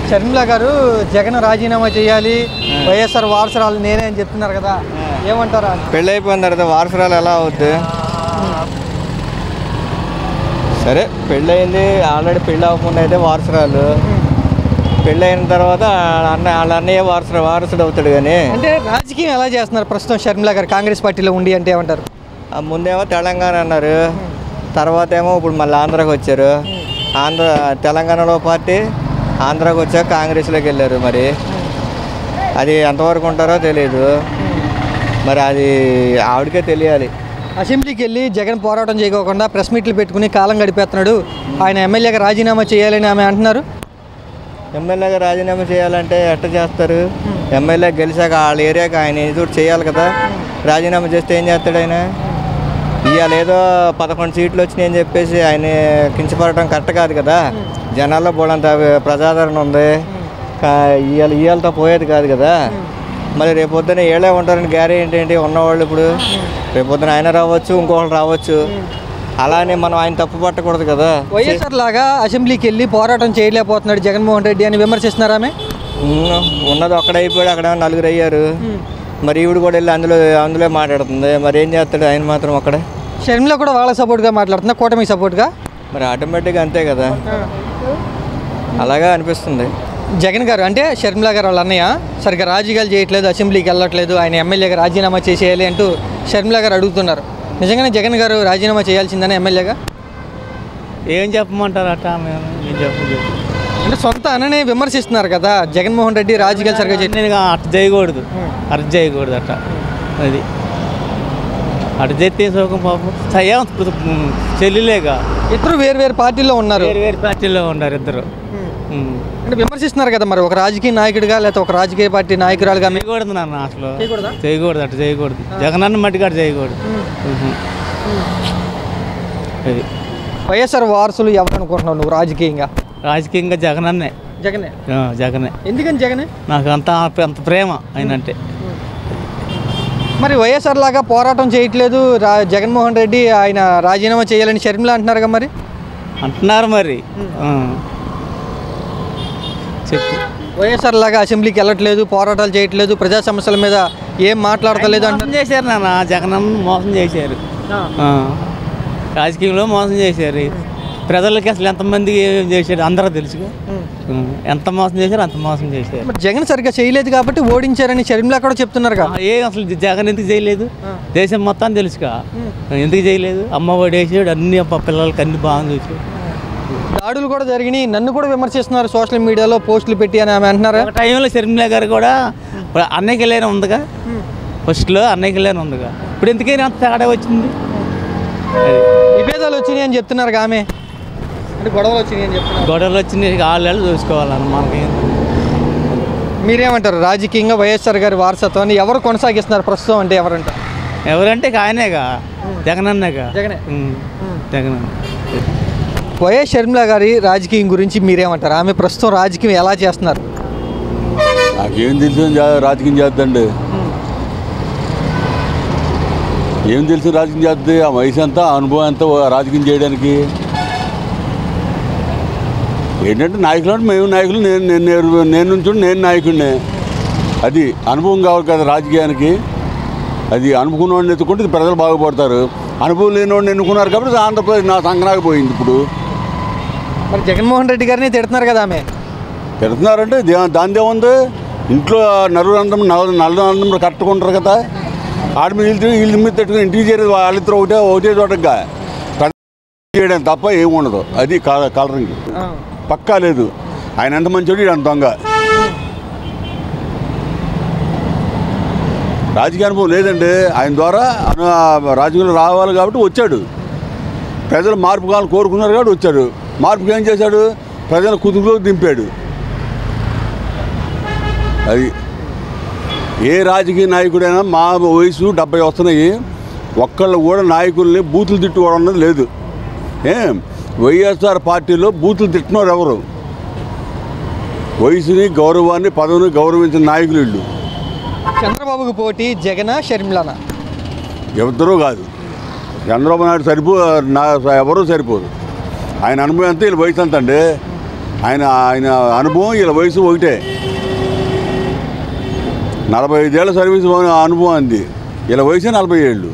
షర్మిల గారు జగన్ రాజీనామా చేయాలి, వైఎస్ఆర్ వారసురాలు నేనే అని చెప్తున్నారు కదా, ఏమంటారా? పెళ్ళి అయిపోయిన తర్వాత వారసురాలు ఎలా అవుద్ది? సరే పెళ్ళయింది, ఆల్రెడీ పెళ్ళి అవ్వకుండా అయితే వారసురాలు, పెళ్ళి అయిన తర్వాత వాళ్ళ అన్నయ్య వారసుడు అవుతాడు. కానీ అంటే రాజకీయం ఎలా చేస్తున్నారు ప్రస్తుతం షర్మిల గారు కాంగ్రెస్ పార్టీలో ఉండి అంటే ఏమంటారు? ముందేమో తెలంగాణ అన్నారు, తర్వాత ఏమో ఇప్పుడు మళ్ళీ ఆంధ్రాకి వచ్చారు. తెలంగాణలో పార్టీ, ఆంధ్రాకి వచ్చాక కాంగ్రెస్లోకి వెళ్ళారు. మరి అది ఎంతవరకు ఉంటారో తెలియదు, మరి అది ఆవిడకే తెలియాలి. అసెంబ్లీకి వెళ్ళి జగన్ పోరాటం చేయకోకుండా ప్రెస్ మీట్లు పెట్టుకుని కాలం గడిపేస్తున్నాడు, ఆయన ఎమ్మెల్యేగా రాజీనామా చేయాలని ఆమె అంటున్నారు. ఎమ్మెల్యేగా రాజీనామా చేయాలంటే ఎట్ట చేస్తారు? ఎమ్మెల్యే గెలిచాక వాళ్ళ ఏరియాకి ఆయన ఏదో చేయాలి కదా. రాజీనామా చేస్తే ఏం చేస్తాడు ఆయన? ఇవాళ ఏదో 11 సీట్లు వచ్చినాయి అని చెప్పేసి ఆయన కించపడటం కరెక్ట్ కాదు కదా. జనాల్లో పోలంత ప్రజాదరణ ఉంది, ఇవాళతో పోయేది కాదు కదా. మరి రేపొద్దున ఏళ్ళే ఉంటారని గ్యారెంటీ ఏంటి? ఉన్నవాళ్ళు ఇప్పుడు రేపొద్దున ఆయన రావచ్చు, ఇంకొకళ్ళు రావచ్చు. అలానే మనం ఆయన తప్పు పట్టకూడదు కదా. వైఎస్ఆర్ లాగా అసెంబ్లీకి వెళ్ళి పోరాటం చేయలేకపోతున్నాడు జగన్మోహన్ రెడ్డి అని విమర్శిస్తున్నారు ఆమె. ఉన్నది ఒక్కడైపోయాడు, అక్కడ 4 అయ్యారు. మరి ఈవిడ కూడా వెళ్ళి అందులో మాట్లాడుతుంది. మరి ఏం చేస్తాడు ఆయన మాత్రం అక్కడ? షర్మిల కూడా వాళ్ళ సపోర్ట్గా మాట్లాడుతుందా, కూటమికి సపోర్ట్గా? మరి ఆటోమేటిక్గా అంతే కదా, అలాగా అనిపిస్తుంది. జగన్ గారు అంటే షర్మిల గారు వాళ్ళ అన్నయ్య సరిగ్గా రాజకీయాలు చేయట్లేదు, అసెంబ్లీకి వెళ్ళట్లేదు, ఆయన ఎమ్మెల్యేగా రాజీనామా చేసేయాలి అంటూ షర్మిల గారు అడుగుతున్నారు. నిజంగానే జగన్ గారు రాజీనామా చేయాల్సిందని ఎమ్మెల్యేగా? ఏం చెప్పమంటారు అట్ట? ఏం చెప్పదు అంటే సొంత అన్ననే విమర్శిస్తున్నారు కదా, జగన్మోహన్ రెడ్డి రాజకీయాలు సరిగ్గా చేయలేదు, అట్ట చేయకూడదు, అట్ట చేయకూడదు అట్ట. అది అటు చేస్తే సోకం పాపం చెల్లిలేగా. ఇద్దరు వేరు పార్టీల్లో ఉన్నారు, వేరు పార్టీలో ఉన్నారు ఇద్దరు. అంటే విమర్శిస్తున్నారు కదా, మరి ఒక రాజకీయ నాయకుడిగా లేకపోతే ఒక రాజకీయ పార్టీ నాయకురాలుగా చేయకూడదు నాన్న, అసలు చేయకూడదు, అట్లా చేయకూడదు. జగనన్న మట్టికాడు చేయకూడదు. అది వైఎస్ఆర్ వారసులు ఎవరు అనుకుంటున్నావు నువ్వు రాజకీయంగా? రాజకీయంగా జగనన్నే. జగనే. ఎందుకని జగనే? నాకు అంత ప్రేమ ఆయన అంటే. మరి వైఎస్ఆర్ లాగా పోరాటం చేయట్లేదు జగన్మోహన్ రెడ్డి, ఆయన రాజీనామా చేయాలని షర్మిల అంటున్నారుగా. మరి అంటున్నారు, మరి చెప్పు. వైఎస్ఆర్ లాగా అసెంబ్లీకి వెళ్ళట్లేదు, పోరాటాలు చేయట్లేదు, ప్రజా సమస్యల మీద ఏం మాట్లాడతలేదు అంటే చేశారు నాన్న. జగనన్న మోసం చేశారు, రాజకీయంలో మోసం చేశారు. ప్రజలకి అసలు ఎంతమందికి ఏం చేశారు అందరూ తెలుసుగా. ఎంత మోసం చేశారు, అంత మోసం చేశారు. జగన్ సరిగ్గా చేయలేదు కాబట్టి ఓడించారని షర్మిల కూడా చెప్తున్నారు కదా. అసలు జగన్ ఎందుకు చేయలేదు? దేశం మొత్తాన్ని తెలుసుగా, ఎందుకు చేయలేదు? అమ్మఒడి వేసాడు, అన్ని పిల్లలకి అన్ని బాగా చూసాడు. దాడులు కూడా జరిగినాయి, నన్ను కూడా విమర్శిస్తున్నారు సోషల్ మీడియాలో పోస్టులు పెట్టి అని ఆమె అంటున్నారు. టైంలో షర్మిల గారు కూడా అన్నయ్యకి వెళ్ళాను ఉందిగా, ఫస్ట్లో అన్నయ్యకి వెళ్ళాను ఉందిగా. ఇప్పుడు ఎందుకైనా అంత తేడా వచ్చింది? విభేదాలు వచ్చినాయి అని చెప్తున్నారు ఆమె, అంటే గొడవలు వచ్చినాయి అని చెప్తున్నారు. గొడవలు వచ్చినాయి, వాళ్ళు చూసుకోవాలన్న. మనకి మీరేమంటారు? రాజకీయంగా వైఎస్ఆర్ గారి వారసత్వాన్ని ఎవరు కొనసాగిస్తున్నారు ప్రస్తుతం అంటే ఎవరంటే ఆయనేగా, జగనన్నగా. జగన్. వైఎస్ షర్మిల గారి రాజకీయం గురించి మీరేమంటారు? ఆమె ప్రస్తుతం రాజకీయం ఎలా చేస్తున్నారు? నాకేం తెలుసు రాజకీయం చేద్దండి, ఏం తెలుసు రాజకీయం చేస్తుంది? ఆ వయసు అంతా, అనుభవం అంతా రాజకీయం చేయడానికి. ఏంటంటే నాయకులు అంటే మేము నాయకులు, నేను నుంచి నేను నాయకుడినే. అది అనుభవం కావాలి కదా రాజకీయానికి. అది అనుకున్న వాడిని ఎత్తుకుంటే ప్రజలు బాగుపడతారు. అనుభవం లేని వాడిని ఎన్నుకున్నారు కాబట్టి ఆంధ్రప్రదేశ్ నా సంఘనాకి పోయింది. ఇప్పుడు మరి జగన్మోహన్ రెడ్డి గారిని తిడుతున్నారు కదా ఆమె. తిడుతున్నారంటే దాని ఏముంది? ఇంట్లో నలుగురు కట్టుకుంటారు కదా, ఆడి మీద వీళ్ళ మీద పెట్టుకుని ఇంటికి చేరేది వాళ్ళిద్దరు ఒకటే చోటగా చేయడం తప్ప ఏముండదు. అది కలరింగ్ పక్కా లేదు. ఆయన ఎంత మంచోడు, అంత దొంగ. రాజకీయ అనుభవం లేదండి ఆయన ద్వారా. రాజకీయాలు రావాలి కాబట్టి వచ్చాడు. ప్రజలు మార్పు కావాలని కోరుకున్నారు కాబట్టి వచ్చాడు. మార్పుకి ఏం చేశాడు? ప్రజల కుదుపులో దింపాడు. అది ఏ రాజకీయ నాయకుడైనా, మా వయసు 70 వస్తున్నాయి, ఒక్కళ్ళు కూడా నాయకుల్ని బూతులు తిట్టుకోవడం అన్నది లేదు. వైఎస్ఆర్ పార్టీలో బూతులు తిట్టినారు ఎవరు? వయసుని, గౌరవాన్ని, పదవిని గౌరవించిన నాయకులు వీళ్ళు. చంద్రబాబుకు పోటీ జగన్, షర్మిలనా? ఎవరూ కాదు. చంద్రబాబు నాయుడు ఎవరూ సరిపోరు. ఆయన అనుభవం అంతా వీళ్ళు వయసు అంత అండి. ఆయన అనుభవం వీళ్ళ వయసు ఒకటే. 45 ఏళ్ళ సర్వీస్ అనుభవం అంది, వీళ్ళ వయసే 40 ఏళ్ళు.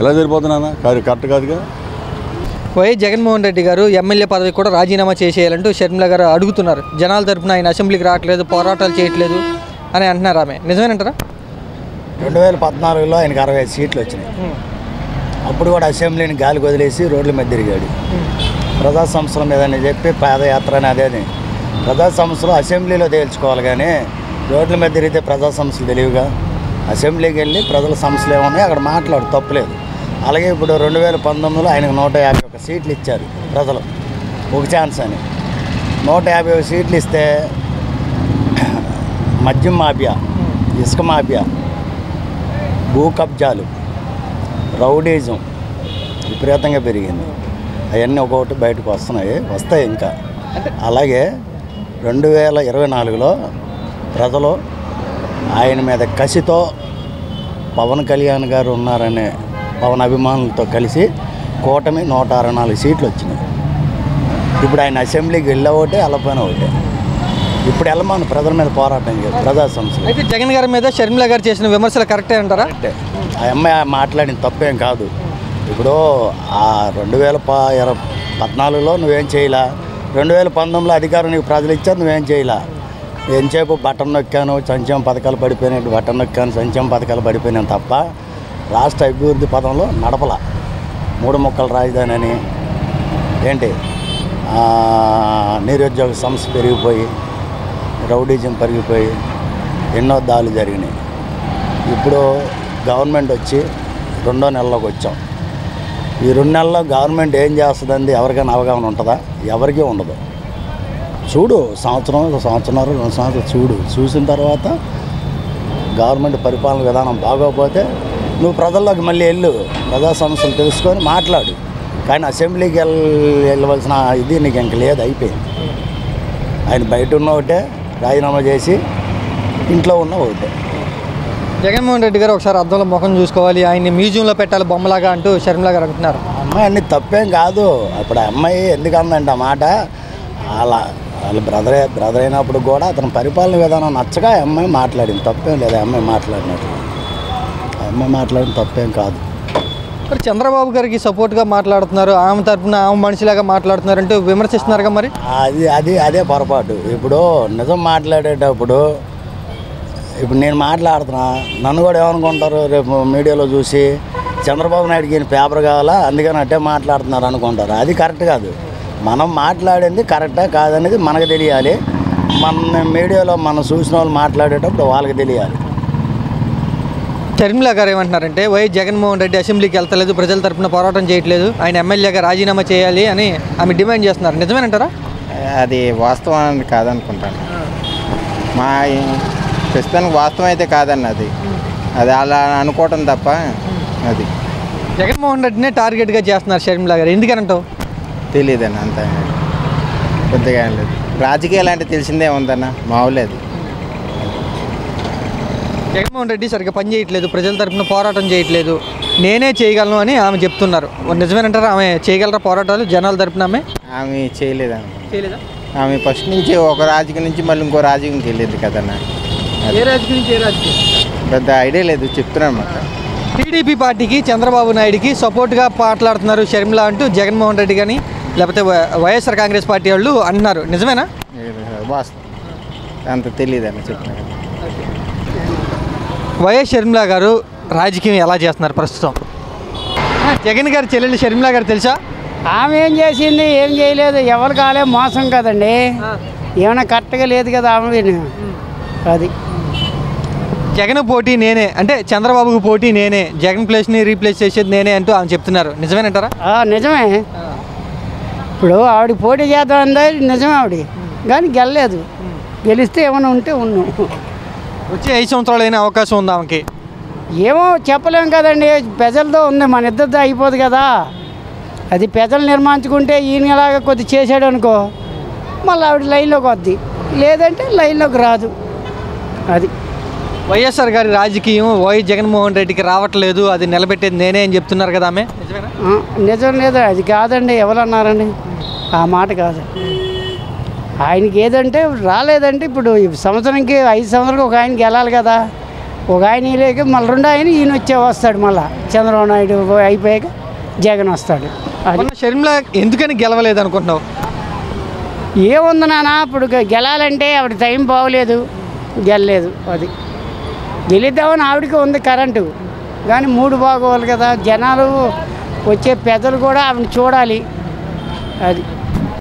ఎలా సరిపోతున్నా కరెక్ట్ కాదుగా. వైఎస్ జగన్మోహన్ రెడ్డి గారు ఎమ్మెల్యే పదవి కూడా రాజీనామా చేసేయాలంటూ షర్మిల గారు అడుగుతున్నారు. జనాల తరపున ఆయన అసెంబ్లీకి రావట్లేదు, పోరాటాలు చేయట్లేదు అని అంటున్నారు. ఆమె నిజమేనంటారా? 2014లో ఆయనకు 65 సీట్లు వచ్చినాయి. అప్పుడు కూడా అసెంబ్లీని గాలికి వదిలేసి రోడ్ల మీద తిరిగాడు. ప్రజా సంస్థల మీద అని చెప్పి పాదయాత్ర అని అదేని ప్రజా సంస్థలు అసెంబ్లీలో తేల్చుకోవాలి, కానీ రోడ్ల మీద తిరిగితే ప్రజా సంస్థలు తెలియగా. అసెంబ్లీకి వెళ్ళి ప్రజల సమస్యలు ఏమున్నాయి అక్కడ మాట్లాడు, తప్పులేదు. అలాగే ఇప్పుడు 2019లో ఆయనకు 151 సీట్లు ఇచ్చారు ప్రజలు, ఒక ఛాన్స్ అని. 151 సీట్లు ఇస్తే మద్యం మాఫియా, ఇసుక మాఫియా, భూ కబ్జాలు, రౌడీజం విపరీతంగా పెరిగింది. అవన్నీ ఒక్కొక్కటి బయటకు వస్తాయి ఇంకా. అలాగే 2024లో ప్రజలు ఆయన మీద కసితో పవన్ కళ్యాణ్ గారు ఉన్నారనే పవన్ అభిమానులతో కలిసి కూటమి 164 సీట్లు వచ్చినాయి. ఇప్పుడు ఆయన అసెంబ్లీకి వెళ్ళే ఒకటే, వెళ్ళపోయిన ఒకటే. ఇప్పుడు వెళ్ళమని ప్రజల మీద పోరాటం చేయాలి ప్రజా సంస్థలు. అయితే జగన్ గారి మీద షర్మిల గారు చేసిన విమర్శలు కరెక్టే అంటారా? కరెక్టే. ఆ అమ్మాయి మాట్లాడిన తప్పేం కాదు. ఇప్పుడు ఆ 2014లో నువ్వేం చేయలా, 2019లో అధికారం నీకు ప్రజలు ఇచ్చారు, నువ్వేం చేయలా. ఎంతసేపు బటన్ నొక్కాను, సంక్షేమ పథకాలు పడిపోయినాయి, బటన్ నొక్కాను, సంక్షేమ పథకాలు పడిపోయినాను తప్ప రాష్ట్ర అభివృద్ధి పదంలో నడపల. 3 ముక్కల రాజధాని అని ఏంటి, నిరుద్యోగ సమస్య పెరిగిపోయి, రౌడీజం పెరిగిపోయి ఎన్నో దాడులు జరిగినాయి. ఇప్పుడు గవర్నమెంట్ వచ్చి 2వ నెలలోకి వచ్చాం. ఈ 2 నెలల్లో గవర్నమెంట్ ఏం చేస్తుందండి ఎవరికైనా అవగాహన ఉంటుందా? ఎవరికీ ఉండదు. చూడు, సంవత్సరం 2 సంవత్సరాలు చూసిన తర్వాత గవర్నమెంట్ పరిపాలన విధానం బాగోకపోతే నువ్వు ప్రజల్లోకి మళ్ళీ వెళ్ళు, ప్రజా సమస్యలు తెలుసుకొని మాట్లాడు. కానీ అసెంబ్లీకి వెళ్ళవలసిన ఇది నీకు ఇంక లేదు, అయిపోయింది. ఆయన బయట ఉన్న ఒకటే, రాజీనామా చేసి ఇంట్లో ఉన్న ఒకటే. జగన్మోహన్ రెడ్డి గారు ఒకసారి అద్దంలో ముఖం చూసుకోవాలి, ఆయన్ని మ్యూజియంలో పెట్టాలి బొమ్మలాగా అంటూ షర్మిల గారు అంటున్నారు. అమ్మాయి అన్ని తప్పేం కాదు. అప్పుడు ఆ అమ్మాయి ఎందుకు అందంటే ఆ మాట, వాళ్ళ బ్రదర్ అయినప్పుడు కూడా అతని పరిపాలన విధానం నచ్చగా ఆ అమ్మాయి మాట్లాడింది, తప్పేం లేదు. ఆ అమ్మాయి మాట్లాడినట్లు ఆ అమ్మాయి మాట్లాడిన తప్పేం కాదు. మరి చంద్రబాబు గారికి సపోర్ట్గా మాట్లాడుతున్నారు, ఆమె తరఫున ఆమె మనిషిలాగా మాట్లాడుతున్నారు అంటూ విమర్శిస్తున్నారుగా. మరి అదే పొరపాటు. ఇప్పుడు నిజం మాట్లాడేటప్పుడు ఇప్పుడు నేను మాట్లాడుతున్నా, నన్ను కూడా ఏమనుకుంటారు రేపు మీడియాలో చూసి, చంద్రబాబు నాయుడుకి ఈయన పేపర్ కావాలా అందుకని అట్టే మాట్లాడుతున్నారు అనుకుంటారు. అది కరెక్ట్ కాదు. మనం మాట్లాడింది కరెక్టా కాదనేది మనకు తెలియాలి. మన మీడియాలో మనం చూసిన వాళ్ళు మాట్లాడేటప్పుడు వాళ్ళకి తెలియాలి. షర్మిల గారు ఏమంటున్నారంటే వైఎస్ జగన్మోహన్ రెడ్డి అసెంబ్లీకి వెళ్తలేదు, ప్రజల తరపున పోరాటం చేయట్లేదు, ఆయన ఎమ్మెల్యేగా రాజీనామా చేయాలి అని ఆమె డిమాండ్ చేస్తున్నారు. నిజమేనంటారా? అది వాస్తవం కాదనుకుంటాను. మా ప్రస్తుతానికి వాస్తవం అయితే కాదన్నది, అది అలా అనుకోవటం తప్ప. అది జగన్మోహన్ రెడ్డినే టార్గెట్గా చేస్తున్నారు షర్మిల గారు, ఎందుకనంటావు? తెలియదన్న, అంత కొద్దిగా లేదు. రాజకీయాలు అంటే తెలిసిందే ఉందన్న, మామూలేదు. జగన్మోహన్ రెడ్డి సరిగ్గా పని చేయట్లేదు, ప్రజల తరపున పోరాటం చేయట్లేదు, నేనే చేయగలను అని ఆమె చెప్తున్నారు. నిజమేనంటారా? ఆమె చేయగలరా పోరాటాలు జనాల తరపున? ఆమె చేయలేదన్న. చేయలేదా? ఆమె ఫస్ట్ నుంచి ఒక రాజకీయం నుంచి మళ్ళీ ఇంకో రాజకీయంకి వెళ్ళేది కదన్న. ఏ రాజకీయం నుంచి ఏ రాజకీయం పెద్ద ఐడియా లేదు, చెప్తున్నాను అన్నమాట. టీడీపీ పార్టీకి చంద్రబాబు నాయుడుకి సపోర్ట్గా మాట్లాడుతున్నారు షర్మిల అంటూ జగన్మోహన్ రెడ్డి కానీ లేకపోతే వైఎస్ఆర్ కాంగ్రెస్ పార్టీ వాళ్ళు అంటున్నారు. నిజమేనా? వాస్తవం, అంత తెలియదన్న, చెప్తున్నాను. వైఎస్ షర్మిల గారు రాజకీయం ఎలా చేస్తున్నారు ప్రస్తుతం? జగన్ గారి చెల్లెలు షర్మిల గారు తెలుసా? ఆమె ఏం చేసింది? ఏం చేయలేదు. ఎవరు కాలే మోసం కదండి, ఏమైనా కరెక్ట్గా లేదు కదా ఆమె. అది జగన్ పోటీ నేనే అంటే చంద్రబాబుకు పోటీ నేనే, జగన్ ప్లేస్ని రీప్లేస్ చేసేది నేనే అంటూ ఆమె చెప్తున్నారు. నిజమేనంటారా? నిజమే. ఇప్పుడు ఆవిడ పోటీ చేద్దాం అందా, నిజమే. ఆవిడ కానీ గెలలేదు. గెలిస్తే ఏమైనా ఉంటే ఉన్నాం. వచ్చే 5 సంవత్సరాలు అయినా అవకాశం ఉంది ఆమెకి. ఏమో చెప్పలేం కదండి, ప్రజలతో ఉంది, మన ఇద్దరితో అయిపోదు కదా. అది ప్రజలు నిర్మాణించుకుంటే ఈయనలాగా కొద్ది చేసాడు అనుకో, మళ్ళీ ఆవిడ లైన్లోకి వద్ది, లేదంటే లైన్లోకి రాదు. అది వైఎస్ఆర్ గారి రాజకీయం వైఎస్ జగన్మోహన్ రెడ్డికి రావట్లేదు, అది నిలబెట్టేది నేనే అని చెప్తున్నారు కదా ఆమె. నిజం లేదు, అది కాదండి. ఎవరు అన్నారండి? ఆ మాట కాదు. ఆయనకి ఏదంటే రాలేదంటే ఇప్పుడు సంవత్సరానికి 5 సంవత్సరాలకు ఒక ఆయనకి వెళ్ళాలి కదా. ఒక ఆయన లేక మళ్ళీ రెండో ఆయన ఈయన వస్తాడు. మళ్ళీ చంద్రబాబు నాయుడు అయిపోయాక జగన్ వస్తాడు. మొన్న షర్మిల ఎందుకని గెలవలేదు అనుకుంటున్నావు? ఏముంది నాన్న, ఇప్పుడు గెలాలంటే ఆవిడ టైం బాగోలేదు, గెలలేదు. అది గెలిద్దామని ఆవిడకి ఉంది కరెంటు, కానీ మూడు బాగోవాలి కదా. జనాలు వచ్చే పెద్దలు కూడా ఆవిడని చూడాలి. అది